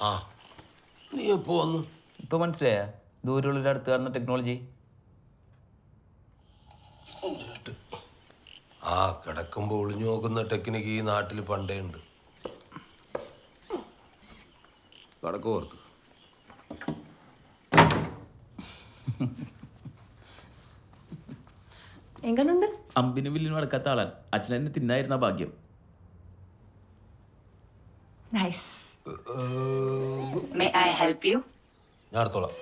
ആ നീ എപ്പോ വന്നു? ഇപ്പൊ മനസ്സിലായ ദൂരമുള്ളൊരു അടുത്ത് കാണുന്ന ടെക്നോളജി. ആ കിടക്കുമ്പോൾ ഒളിഞ്ഞു നോക്കുന്ന ടെക്നിക്ക് ഈ നാട്ടിൽ പണ്ടേ ഉണ്ട്. കടക്ക് ഓർത്ത് എങ്ങനുണ്ട്? അമ്പിനും വില്ലിനും അടക്കാത്ത ആളാൻ. അച്ഛനെന്നെ തിന്നായിരുന്ന ഭാഗ്യം. Nice. May I help you? ഞാൻ അടുത്തോളാം.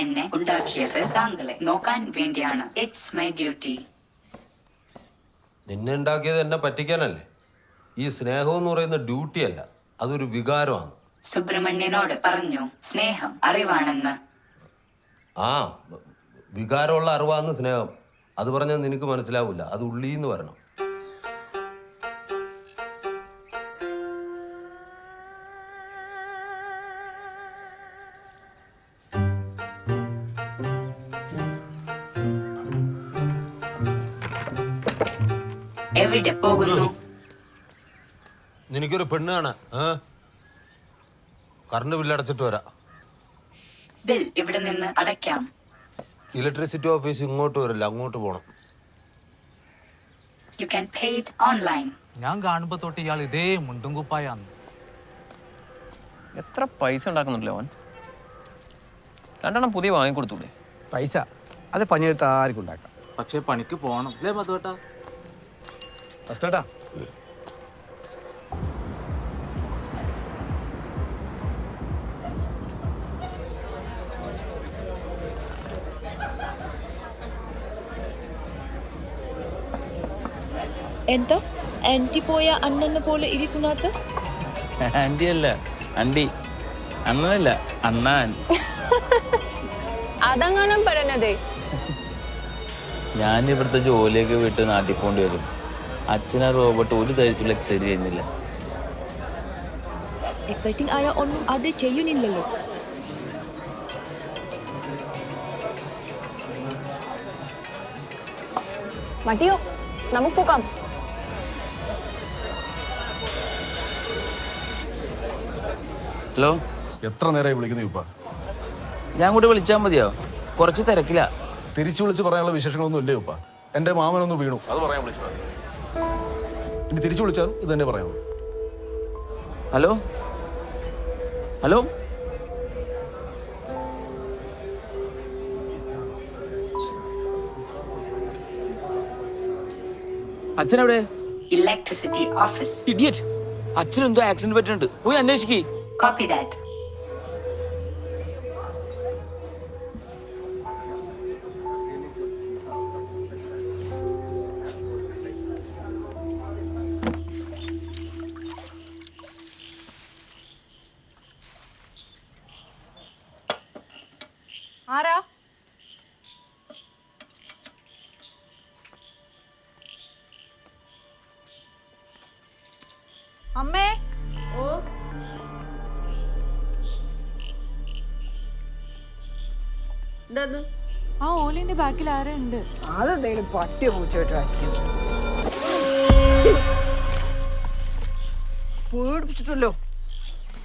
എന്നെ ഉണ്ടാക്കിയത് താങ്കളെ നോക്കാൻ വേണ്ടിയാണ്. It's my duty. നിന്നെ ഉണ്ടാക്കിയത് എന്നെ പറ്റിക്കാനല്ലേ? ഈ സ്നേഹം എന്ന് പറയുന്ന ഡ്യൂട്ടി അല്ല, അതൊരു വികാരമാണ്. സുബ്രഹ്മണ്യനോട് പറഞ്ഞു സ്നേഹം അറിവാണെന്ന്. ആ വികാരമുള്ള അറിവാന്ന് സ്നേഹം. അത് പറഞ്ഞാൽ നിനക്ക് മനസ്സിലാവില്ല, അത് ഉള്ളീന്ന് വരണം. എവിടെ പോകുന്നു? നിനക്കൊരു പെണ്ണ് കാണാ. കറണ്ട് ബില്ലടച്ചിട്ട് വരാം. ബിൽ ഇവിടെ നിന്ന് അടയ്ക്കാം. ഇലക്ട്രിസിറ്റി ഓഫീസ് ഇങ്ങോട്ട് വരില്ല, അങ്ങോട്ട് പോണം. You can pay it online. ഞാൻ കാണുമ്പോ തൊട്ട് ഇയാൾ ഇതേ മുണ്ടും കുപ്പായാന്ന്. എത്ര പൈസ ഉണ്ടാക്കുന്നുണ്ടല്ലോ അവൻ. രണ്ടെണ്ണം പുതിയ വാങ്ങിക്കൊടുത്തൂടെ? പൈസ അത് പണിയെടുത്ത് ആർക്കും ഉണ്ടാക്കാം. പക്ഷെ പണിക്ക് പോണം അല്ലേ മധുവേട്ടാ? ഫസ്റ്റേട്ടാ എന്താ ആന്റി പോയ അണ്ണനെ പോലെ ഇരിക്കുന്നത്? ആന്റി അല്ല, അണ്ടി. അണ്ണനല്ല, അണ്ണാൻ. അതങ്ങനെ പറഞ്ഞതേ. ഞാൻ ഇവിടുത്തെ ജോലിയൊക്കെ വിട്ട് നാട്ടിൽ പോണ്ടി വരും. അച്ഛനാ റോബോട്ട് ഒരു തരത്തിലുള്ള എക്സൈറ്റ് ചെയ്യുന്നില്ല. എക്സൈറ്റിംഗ് ആയ ഒന്നും അത് ചെയ്യുന്നില്ലല്ലോ. മതിയോ, നമുക്ക് പോകാം. ഹലോ, എത്ര നേരമായി വിളിക്കുന്നു ഇപ്പ? ഞാൻ കൂടെ വിളിച്ചാൽ മതിയോ? കുറച്ച് തിരക്കില്ല. തിരിച്ചു വിളിച്ച് പറയാനുള്ള വിശേഷങ്ങളൊന്നും ഇല്ലേ ഉപ്പ? എന്റെ മാമനൊന്ന് വീണു, അത് പറയാൻ വിളിച്ചതാ. ഇനി തിരിച്ചു വിളിച്ചാലും ഇത് തന്നെ പറയാമോ? ഹലോ ഹലോ, അച്ഛനെവിടെ? Electricity office. ഇഡിയറ്റ്, അച്ഛനെന്തോ ആക്സിഡന്റ് പറ്റുന്നുണ്ട്, പോയി അന്വേഷിക്കേ. Copy that. ആരാ? അമ്മേ. ആ ഓലിന്റെ ബാക്കിൽ ആരോ ഉണ്ട്. അതെന്തെങ്കിലും പട്ടിയോ പൂച്ചോട്ടായിരിക്കും. പേടിപ്പിച്ചിട്ടല്ലോ.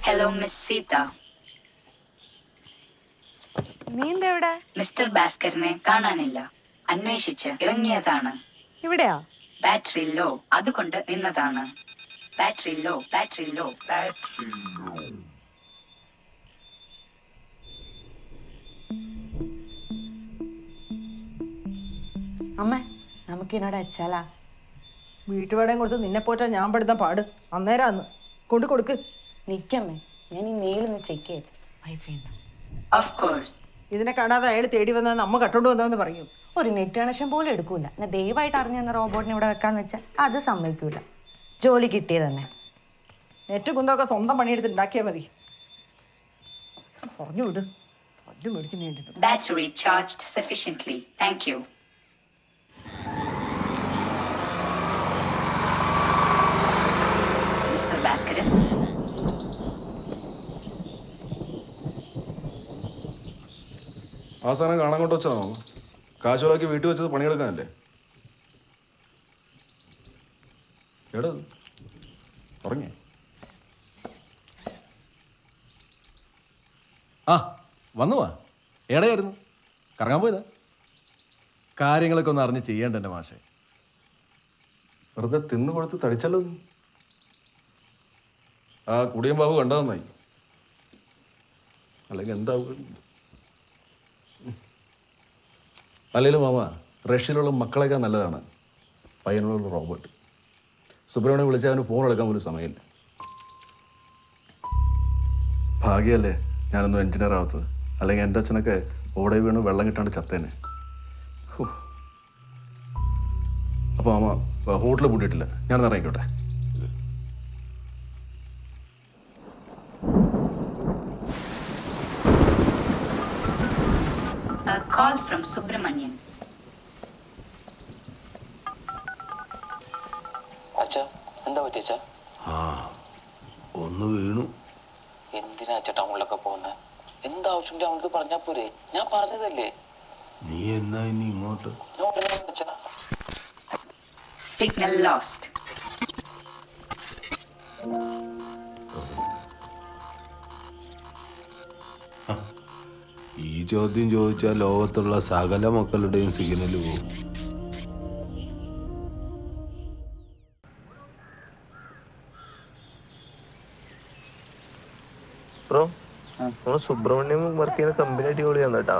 Hello miss Seetha. നീ എന്താ ഇവിടെ? മിസ്റ്റർ ഭാസ്കറിനെ കാണാനില്ല. അന്വേഷിച്ച് ഇറങ്ങിയതാണ്. ഇവിടെയാ? ബാറ്ററി ലോ, അതുകൊണ്ട് നിന്നതാണ്. Battery low, battery low, battery low. അമ്മ, നമുക്ക് എന്നോട് അച്ചാലാ. വീട്ടുവാടയും കൊടുത്ത് നിന്നെ പോറ്റാ ഞാൻ പെടുന്ന പാട് അന്നേരാന്ന്. കൊണ്ട് കൊടുക്ക്. നിക്കമ്മേ, ഞാൻ ഈ മെയിലൊന്ന് ചെക്ക് ചെയ്യട്ടെ. വൈഫൈ ഉണ്ടോ? Of course. ഇതിനെ കാണാതെ അയാൾ തേടി വന്നത് നമ്മ കട്ടോണ്ട് വന്നതെന്ന് പറയും. ഒരു നെറ്റ് കണക്ഷൻ പോലും എടുക്കൂല. ഞാൻ ദയവായിട്ട് അറിഞ്ഞെന്ന റോബോട്ടിനെ ഇവിടെ വെക്കാന്ന് വെച്ചാൽ അത് സമ്മതിക്കൂല. ജോലി കിട്ടിയത് തന്നെ. നെറ്റ് കുന്തൊക്കെ സ്വന്തം പണിയെടുത്ത് ഉണ്ടാക്കിയാൽ മതി. പറഞ്ഞു വിട്. പല്ല് മേടിക്കുന്നതിൻ്റെ Battery charged sufficiently. Thank you. Mr. Bhaskaran. ആ സാധനം കാണാൻ കൊണ്ട് വെച്ചതാണോ? കാശുകളാക്കി വീട്ടിൽ വെച്ചത് പണിയെടുക്കാനല്ലേ? എടാ പറഞ്ഞേ. ആ വന്നു വാ. എവിടെയായിരുന്നു? കറങ്ങാൻ പോയതാ? കാര്യങ്ങളൊക്കെ ഒന്ന് അറിഞ്ഞ് ചെയ്യേണ്ട എൻ്റെ മാഷെ. വെറുതെ തിന്നു കൊടുത്ത് തടിച്ചല്ലോ നീ. ആ കുടിയൻ ബാബു കണ്ടോ നന്നായി, അല്ലെങ്കിൽ എന്താവും. അല്ലെങ്കിലും മാമ, റഷ്യയിലുള്ള മക്കളേക്കാൾ നല്ലതാണ് പയ്യനുള്ള റോബോട്ട്. സുബ്രഹ്മണ്യം വിളിച്ചാൽ അവന് ഫോൺ എടുക്കാൻ പോലും സമയമില്ല. ഭാഗ്യമല്ലേ ഞാനൊന്നും എഞ്ചിനീയർ ആവാത്തത്, അല്ലെങ്കിൽ എൻ്റെ അച്ഛനൊക്കെ ഓടെ വീണ് വെള്ളം കിട്ടാണ്ട് ചത്തേനെ. അപ്പോൾ മാമ ഹോട്ടലിൽ പൂട്ടിയിട്ടില്ല, ഞാനൊന്ന് ഇറങ്ങിക്കോട്ടെ. A call from Subramanian. അച്ഛാ എന്താ പറ്റി അച്ഛാ? ആ ഒന്ന് വീണു. എന്തിനാ അച്ഛാ ടൗണിലൊക്കെ പോകുന്നത്? എന്താവശ്യം അവൾക്ക് പറഞ്ഞാൽ പോരെ? ഞാൻ പറഞ്ഞതല്ലേ. നീ എന്നാ ഇനി ഇങ്ങോട്ട്? ഞാൻ ഉടനെ അച്ഛാ. Signal lost. ഈ ചോദ്യം ചോദിച്ചാൽ ലോകത്തുള്ള സകല മക്കളുടെയും സിഗ്നൽ പോകും. ബ്രോ, നമ്മള് സുബ്രഹ്മണ്യം വർക്ക് ചെയ്യുന്ന കമ്പനി അടിപൊളിയാന്ന് കേട്ടാ.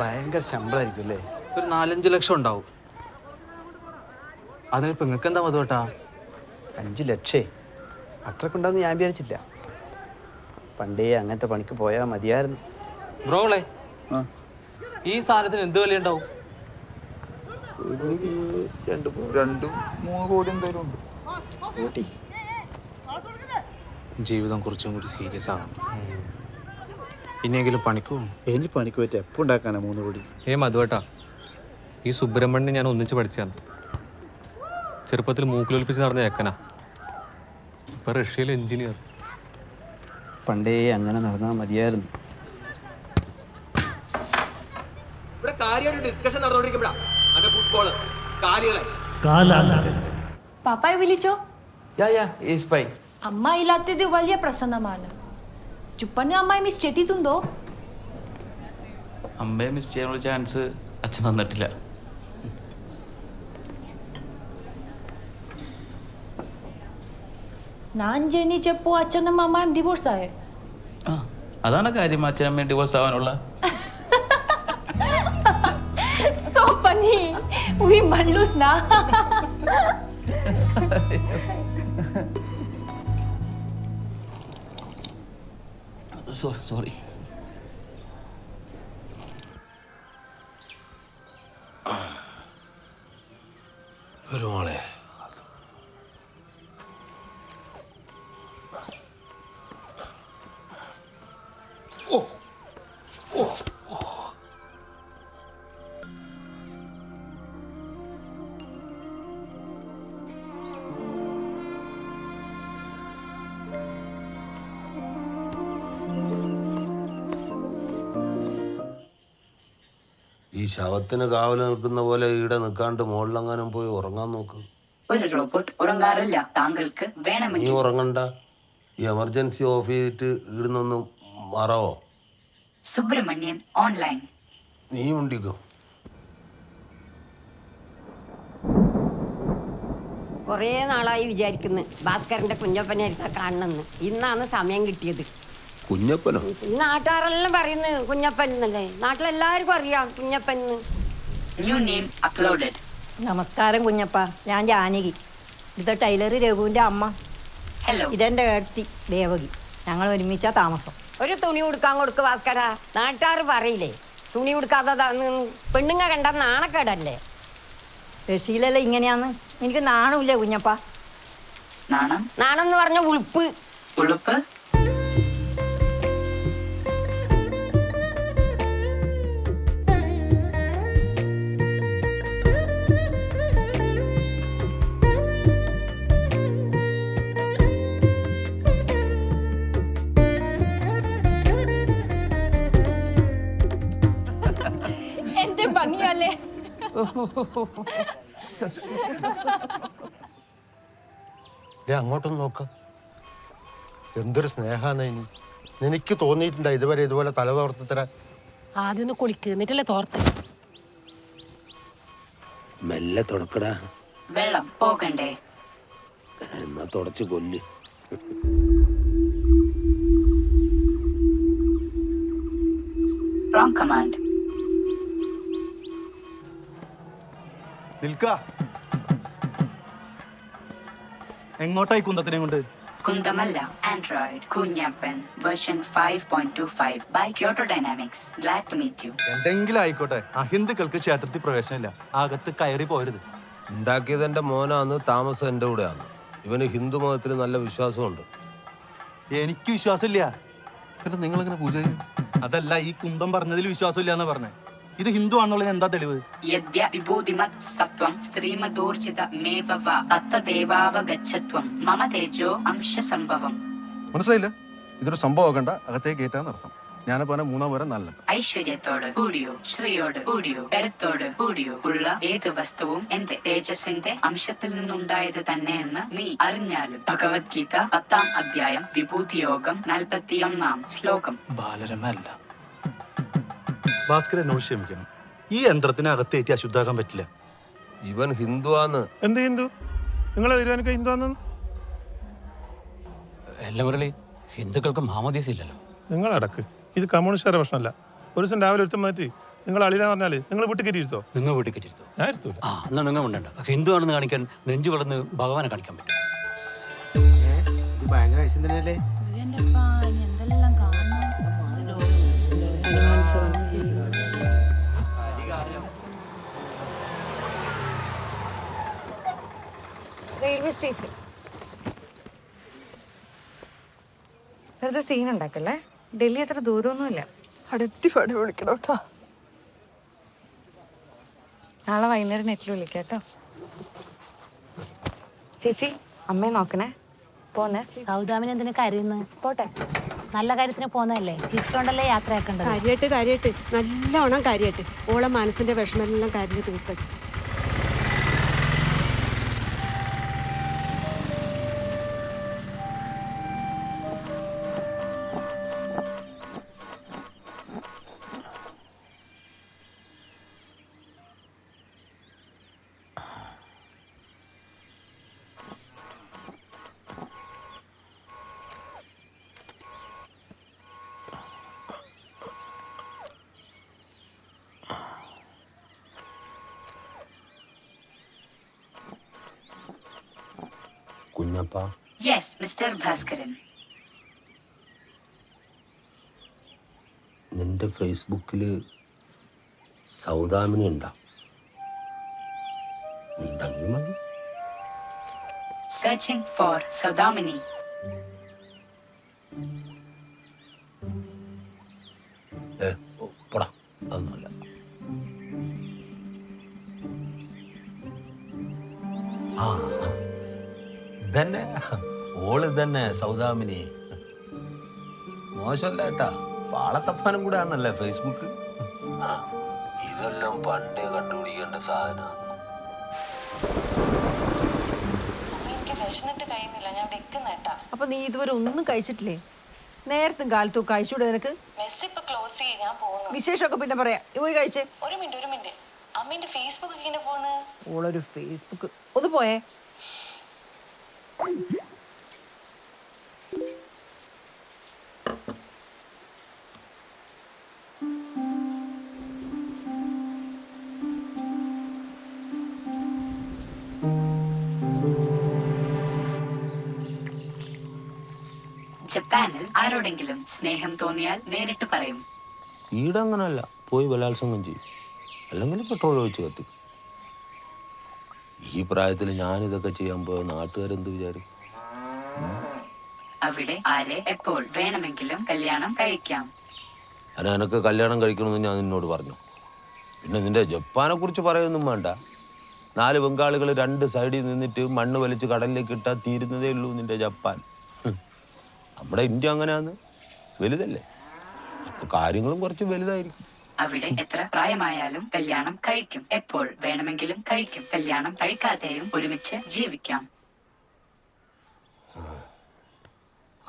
ഭയങ്കര ശമ്പളമായിരിക്കും അല്ലേ? ഒരു 4-5 ലക്ഷം ഉണ്ടാവും. അതിനിപ്പോ നിങ്ങൾക്ക് എന്താ മധുവേട്ടാ? 5 ലക്ഷേ അത്രക്കുണ്ടാവുന്ന ഞാൻ വിചാരിച്ചില്ല. പണ്ടേ അങ്ങനത്തെ പണിക്ക് പോയാൽ മതിയായിരുന്നു. ബ്രോളെ, ഈ സാധനത്തിന് എന്ത് വില ഉണ്ടാവും? 2-3 കോടി എന്തായാലും ഉണ്ട്. ജീവിതം കുറച്ചും കൂടി സീരിയസ് ആണ്. ഇനിയെങ്കിലും പണിക്ക് പോകും. എനിക്ക് പണിക്ക് പറ്റും. എപ്പോൾ ഉണ്ടാക്കാനാ 3 കോടി? മധുവേട്ടാ, ഈ സുബ്രഹ്മണ്യൻ ഞാൻ ഒന്നിച്ച് പഠിച്ചാണ്. ചെറുപ്പത്തിൽ മൂക്കിലൊലിപ്പിച്ച് നടന്ന ഏക്കനാ. ഇപ്പൊ റഷ്യയിലെ എഞ്ചിനീയർ. പണ്ടേ അങ്ങനെ നടന്നാൽ മതിയായിരുന്നു. പാപ്പായെ വിളിച്ചോ? യേസ് അമ്മ ഇല്ലാത്തത് വലിയ പ്രസന്നമാണ്. ചുപ്പന് അമ്മായി മിസ് ചെയ്തിട്ടുണ്ടോ? അമ്മയെ മിസ് ചെയ്യാനുള്ള ചാൻസ് അച്ഛൻ തന്നിട്ടില്ല. ഞാൻ ജനിച്ചപ്പോ അച്ഛനും അമ്മയും ഡിവോഴ്സ് ആയേ. ആ അതാണ് കാര്യം, അച്ഛനമ്മയും ഡിവോഴ്സ് ആവാനുള്ള. So funny. We malus na. Sorry. ഒരു മോളെ, ഈ ശവത്തിന് കാവൽ നിൽക്കുന്ന പോലെ ഈടെ നിൽക്കാണ്ട് മുകളിലെങ്ങാനും പോയി ഉറങ്ങാൻ നോക്ക്. ഒരു റോബോട്ട് ഉറങ്ങാറില്ല. താങ്കൾക്ക് നീ വേണമെങ്കിൽ ഉറങ്ങണ്ട, ഈ എമർജൻസി ഓഫ് ചെയ്തിട്ട് ഈടുന്നൊന്ന് മാറാവോ? സുബ്രഹ്മണ്യൻ ഓൺലൈൻ. നീ ഉണ്ടിക്കോ. കുറേ നാളായി വിചാരിക്കുന്നു ഭാസ്കരന്റെ കുഞ്ഞപ്പനായിരിക്കും കാണണമെന്ന്. ഇന്നാണ് സമയം കിട്ടിയത്. കുഞ്ഞപ്പനോ? നാട്ടുകാരെല്ലാം പറയുന്നു കുഞ്ഞപ്പൻ എന്നല്ലേ. നാട്ടിലെല്ലാവർക്കും അറിയാം കുഞ്ഞപ്പൻ. New name uploaded. നമസ്കാരം കുഞ്ഞപ്പ, ഞാൻ ജാനകി. ഇത് ടൈലർ രഘുവിൻ്റെ അമ്മ. ഹലോ. ഇതെൻ്റെ ഏടത്തി ദേവകി. ഞങ്ങൾ ഒരുമിച്ചാ താമസം. ഒരു തുണി ഉടുക്കാൻ കൊടുക്ക് ഭാസ്കര. നാട്ടുകാർ പറയില്ലേ തുണി ഉടുക്കാതെ പെണ്ണുങ്ങ കണ്ട നാണക്കേടല്ലേ. റഷ്യയിലെല്ലാം ഇങ്ങനെയാന്ന്. എനിക്ക് നാണമില്ല കുഞ്ഞപ്പ. നാണം? നാണം എന്ന് പറഞ്ഞ ഉളുപ്പ്. ഉളുപ്പ്? എന്റെ ഭംഗിയല്ലേ? അങ്ങോട്ടൊന്ന് നോക്ക. എന്തൊരു സ്നേഹാന്ന് ഇനി. നിനക്ക് തോന്നിയിട്ടുണ്ടോ ഇതുവരെ ഇതുപോലെ തല തോർത്ത് തരാൻ? ആദ്യം ഒന്ന് കുളിക്ക് എന്നിട്ടല്ലേ തോർത്ത്. മെല്ലെ തുടക്കടാ, വെള്ളം പോകണ്ടേ? എന്നാ തുടച്ച് കൊല്ല്. Wrong command. നിൽക്ക. എങ്ങോട്ടായി കുന്തത്തിനെ കൊണ്ട്? കുന്തമല്ല, Android Kunjappan version 5.25 by Kyoto Dynamics. Glad to meet you. എന്തെങ്കിലും ആയിക്കോട്ടെ, അഹിന്ദുക്കൾക്ക് ക്ഷേത്രത്തിൽ പ്രവേശനമില്ല, അകത്ത് കയറി പോരുത്. ഉണ്ടാക്കിയത് എൻ്റെ മോനാന്ന്, താമസം എൻ്റെ കൂടെയാണ്. ഇവന് ഹിന്ദു മതത്തിൽ നല്ല വിശ്വാസമുണ്ട്. എനിക്ക് വിശ്വാസമില്ല. പിന്നെ നിങ്ങളെങ്ങനെ പൂജ ചെയ്യും? അതല്ല, ഈ കുന്തം പറഞ്ഞതിൽ വിശ്വാസമില്ല എന്നാ പറഞ്ഞേ. ഇത് ഹിന്ദു ആണെന്നുള്ളതിന് എന്താ തെളിവ്? യദ്യ വിഭൂതിമത് സത്വം ശ്രീമദോർജിത മേവവ തത്തദേവാവഗച്ഛത്വം മമ തേജോ അംശസംഭവം. മനസ്സിലായില്ല? ഇതൊരു സംഭവമാക്കണ്ട, അകത്തേക്ക് കയറ്റാൻ നടത്താം. ഞാനിപ്പോ 3 വരെ 4. ഐശ്വര്യത്തോട് കൂടിയോ ശ്രീയോട് കൂടിയോ കരുത്തോട് കൂടിയോ ഉള്ള ഏത് വസ്തുവും എന്റെ തേജസ്സിന്റെ അംശത്തിൽ നിന്നുണ്ടായത് തന്നെയെന്ന് നീ അറിഞ്ഞാലും. ഭഗവത്ഗീത 10-ാം അധ്യായം വിഭൂതിയോഗം 41-ാം ശ്ലോകം. ബാലരമല്ല. ഭാസ്കരൻ എന്നോട് ക്ഷമിക്കണം. ഈ യന്ത്രത്തിന് അകത്തേറ്റി അശുദ്ധാക്കാൻ പറ്റില്ല. ഇവൻ ഹിന്ദുവാന്ന്. എന്ത് ഹിന്ദു? നിങ്ങളെ തീരുമാനിക്കുക ഹിന്ദുവാന്ന്? എല്ലാം മുരളി, ഹിന്ദുക്കൾക്ക് മാമോദീസ ഇല്ലല്ലോ. നിങ്ങൾ അടക്ക്. ഇത് കമ്മ്യൂണിസ്റ്റുകാരുടെ പ്രശ്നമല്ല. ഒരു ദിവസം രാവിലെ ഒരുത്തം മാറ്റി നിങ്ങൾ അളിയെന്ന് പറഞ്ഞാല് നിങ്ങൾ വീട്ടിൽ കയറ്റിയിരുത്തോ? നിങ്ങൾ വീട്ടിൽ കയറ്റിരുത്തോ? ഞാൻ ഇരുത്തൂല. എന്നാ നിങ്ങൾ ഉണ്ടണ്ട. ഹിന്ദു ആണെന്ന് കാണിക്കാൻ നെഞ്ചു വളർന്ന് ഭഗവാനെ കാണിക്കാൻ പറ്റും. ഇത് ഭയങ്കര ഐശ്വര്യം തന്നെയല്ലേ? എന്തെല്ലാം കാണണം. Railway station. വെറുതെ സീൻ ഉണ്ടാക്കല്ലേ. ഡൽഹി അത്ര ദൂരമൊന്നുമില്ല. അടുത്തി പാടി വിളിക്കണം കേട്ടോ. നാളെ വൈകുന്നേരം നെറ്റിൽ വിളിക്കാം കേട്ടോ. ചേച്ചി അമ്മയെ നോക്കണേ. പോന്നെ. സൗദാമിന് എന്തിനു കരയുന്നു? പോട്ടെ. നല്ല കാര്യത്തിന് പോന്നതല്ലേ, ചിരിച്ചോണ്ടല്ലേ യാത്രയാക്കേണ്ടത്. കാര്യമായിട്ട് നല്ലോണം കാര്യമായിട്ട് ഓളെ മനസ്സിന്റെ വിഷമെല്ലാം കാര്യം തീർത്തത്. Kunjappa, yes mister Bhaskaran. നിന്റെ ഫേസ്ബുക്കില് സൗദാമിനി ഉണ്ടോ? ഉണ്ടെങ്കിൽ മതി. Searching for Saudamini. പോടാ, അതൊന്നുമല്ല. ആ, ഇതന്നെ ഓള് തന്നെ സൗദാമിനി. മോശമല്ല കേട്ടാ, പാളത്തപ്പാനും കൂടെ ആന്നല്ലേ ഫേസ്ബുക്ക്. ഇതെല്ലാം പണ്ടേ കണ്ടുപിടിക്കേണ്ട സാധനം. അപ്പൊ നീ ഇതുവരെ ഒന്നും കഴിച്ചിട്ടില്ലേ? നേരത്തും കാലത്തും കഴിച്ചൂടെ നിനക്ക്? വിശേഷമൊക്കെ പിന്നെ പറയാം. പോയി കഴിച്ചേ. ഒരു മിനിറ്റ്. അമ്മേന്റെ ഫേസ്ബുക്ക് ഇങ്ങനെ പോന്ന്. ഓളൊരു ഫേസ്ബുക്ക്. ഒന്ന് പോയേ. ജപ്പാനിൽ ആരോടെങ്കിലും സ്നേഹം തോന്നിയാൽ നേരിട്ട് പറയും. ഈടങ്ങനല്ല, പോയി ബലാത്സംഗം ചെയ്യും, അല്ലെങ്കിൽ പെട്രോൾ ഒഴിച്ച് കത്തിക്കും. ഈ പ്രായത്തിൽ ഞാനിതൊക്കെ ചെയ്യാൻ പോയ നാട്ടുകാരെന്ത് വിചാരിക്കും? അവിടെ ആരെ എപ്പോൾ വേണമെങ്കിലും കല്യാണം കഴിക്കാം. എനക്ക് കല്യാണം കഴിക്കണമെന്ന് ഞാൻ നിന്നോട് പറഞ്ഞു. പിന്നെ നിന്റെ ജപ്പാനെ കുറിച്ച് പറയൊന്നും വേണ്ട. 4 ബംഗാളികൾ 2 സൈഡിൽ നിന്നിട്ട് മണ്ണ് വലിച്ച് കടലിലേക്ക് ഇട്ടാൽ തീരുന്നതേ ഉള്ളൂ നിന്റെ ജപ്പാൻ. നമ്മുടെ ഇന്ത്യ അങ്ങനെയാന്ന്, വലുതല്ലേ, അപ്പൊ കാര്യങ്ങളും കുറച്ച് വലുതായിരിക്കും. അവിടെ എത്ര പ്രായമായാലും കല്യാണം കഴിക്കും, എപ്പോൾ വേണമെങ്കിലും കഴിക്കും. കല്യാണം കഴിക്കാതെയും ഒരുമിച്ച് ജീവിക്കാം.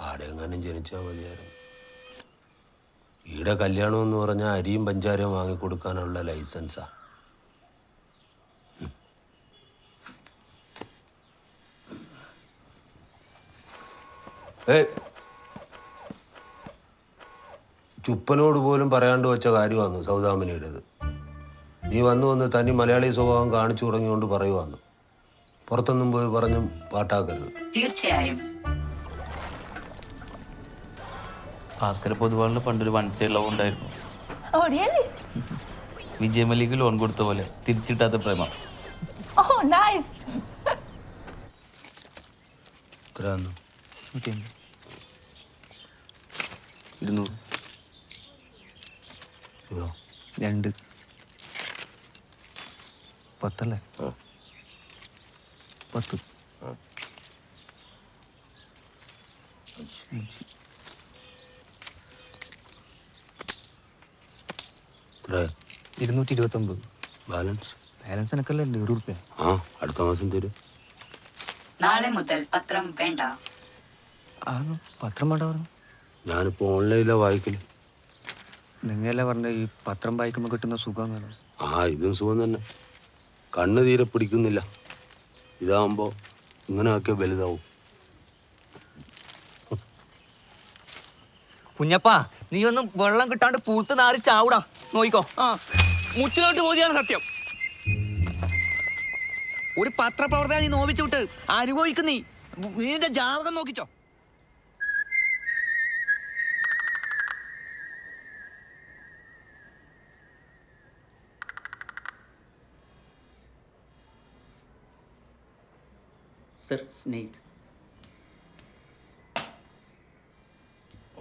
ആടെ എങ്ങാനും ജനിച്ചാൽ മതിയായിരുന്നു. ഈടെ കല്യാണം എന്ന് പറഞ്ഞാൽ അരിയും പഞ്ചാരയും വാങ്ങിക്കൊടുക്കാനുള്ള ലൈസൻസാ. ചുപ്പനോട് പോലും പറയാണ്ട് വെച്ച കാര്യമാണ് സൗദാമിനിയുടേത്. നീ വന്ന് തനി മലയാളി സ്വഭാവം കാണിച്ചു തുടങ്ങിയോണ്ട് പറയുവാന്ന്. പുറത്തൊന്നും പോയി പറഞ്ഞും പാട്ടാക്കരുത്. തീർച്ചയായും ഭാസ്കര പൊതുവാളിന് പണ്ടൊരു വൺ സൈഡ് ലവ് ഉണ്ടായിരുന്നു. Oh, really? വിജയമല്ലിക്ക് ലോൺ കൊടുത്ത പോലെ തിരിച്ചിട്ടാത്ത പ്രേമം. Oh, nice. എത്രയാന്ന്? 200. 2 10 അല്ലേ? 10. 229. ബാലൻസ് ബാലൻസ് എനിക്കല്ലേ 100 രൂപ. ആ, അടുത്ത മാസം തരും. നാളെ മുതൽ പത്രം വേണ്ട. പത്രം വേണ്ട പറഞ്ഞു? ഞാനിപ്പോ ഓൺലൈനിലാണ് വായിക്കല്. നിങ്ങളല്ലേ പറഞ്ഞ ഈ പത്രം വായിക്കുമ്പോൾ കിട്ടുന്ന സുഖം വേണം. ആ, ഇതും സുഖം തന്നെ. കണ്ണ് തീരെ പിടിക്കുന്നില്ല. ഇതാവുമ്പോ ഇങ്ങനെ ആക്കിയ വലുതാവും. കുഞ്ഞപ്പാ, നീ ഒന്നും വെള്ളം കിട്ടാണ്ട് പൂത്ത് നാറി ചാവൂടാ. നോയിക്കോ. മുച്ചിലോട്ട് പോതിയാണ് സത്യം. ഒരു പത്രപ്രവർത്തകൻ നീ നോവിച്ചു വിട്ട് അനുഭവിക്കും. നീന്റെ ജാതകം നോക്കിച്ചോ. Sir, snakes.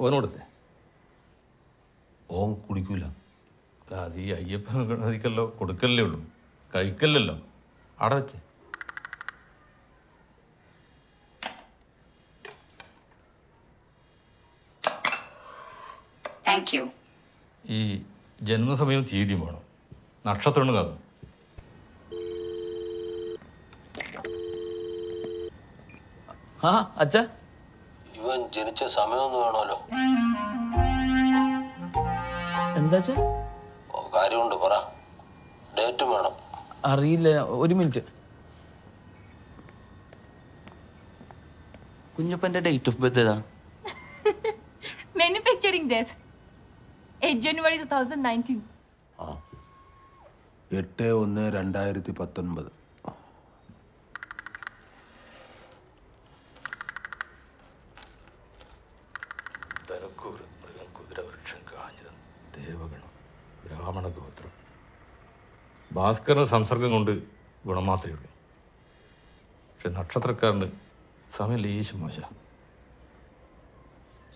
ഓനോടത്തെ ഓൻ കുടിക്കൂല. അത് ഈ അയ്യപ്പൻ ഗണതിക്കല്ലോ കൊടുക്കല്ലേ ഉള്ളൂ, കഴിക്കല്ലല്ലോ. അവിടെ വെച്ചേ. Thank you. ഈ ജന്മസമയവും തീയതിയും വേണം, നക്ഷത്രം കാതും. ആ അച്ഛാ, ഇവൻ ജനിച്ച സമയമൊന്നും വേണമല്ലോ. എന്താ കാര്യമുണ്ട്, പറ. ഡേറ്റും വേണം. അറിയില്ല, ഒരു മിനിറ്റ്. കുഞ്ഞപ്പന്റെ ഡേറ്റ് ഓഫ് ബർത്ത് ഏതാ? Manufacturing death. 8 January 2019. 8/1/2019. തലക്കൂറ്, മൃഗം, കുതിരവൃക്ഷം, കാഞ്ഞിരം, ദേവഗണം, ബ്രാഹ്മണ ഗോത്രം. ഭാസ്കറിന് സംസർഗം കൊണ്ട് ഗുണം മാത്രമേ ഉള്ളൂ. പക്ഷെ നക്ഷത്രക്കാരന് സമയം ലേശം മോശ.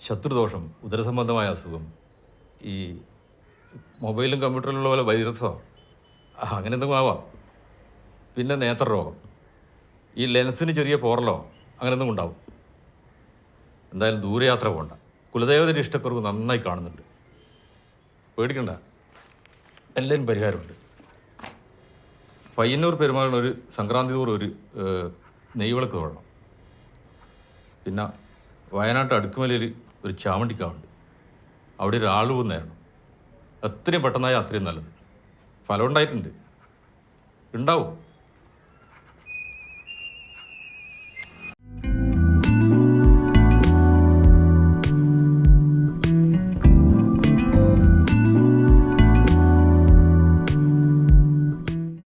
ശത്രുദോഷം, ഉദരസംബന്ധമായ അസുഖം, ഈ മൊബൈലും കമ്പ്യൂട്ടറിലുള്ള പോലെ വൈറസോ അങ്ങനെ എന്തെങ്കിലും ആവാം. പിന്നെ നേത്രരോഗം, ഈ ലെൻസിന് ചെറിയ പോറലോ അങ്ങനെ എന്തെങ്കിലും ഉണ്ടാവും. എന്തായാലും ദൂരയാത്ര പോകണ്ട. കുലദേവതയുടെ ഇഷ്ടക്കുറവ് നന്നായി കാണുന്നുണ്ട്. പേടിക്കണ്ട, എല്ലാവരും പരിഹാരമുണ്ട്. പയ്യന്നൂർ പെരുമാളിന് ഒരു സംക്രാന്തി തോറും ഒരു നെയ്വിളക്ക് തൊഴണം. പിന്നെ വയനാട്ട് അടുക്കുമലയിൽ ഒരു ചാമണ്ടിക്കാവുണ്ട്, അവിടെ ഒരു ആളുപൂവ് നേരണം. എത്രയും പെട്ടെന്നായി അത്രയും നല്ലത്. ഫലം ഉണ്ടായിട്ടുണ്ട്, ഉണ്ടാവും.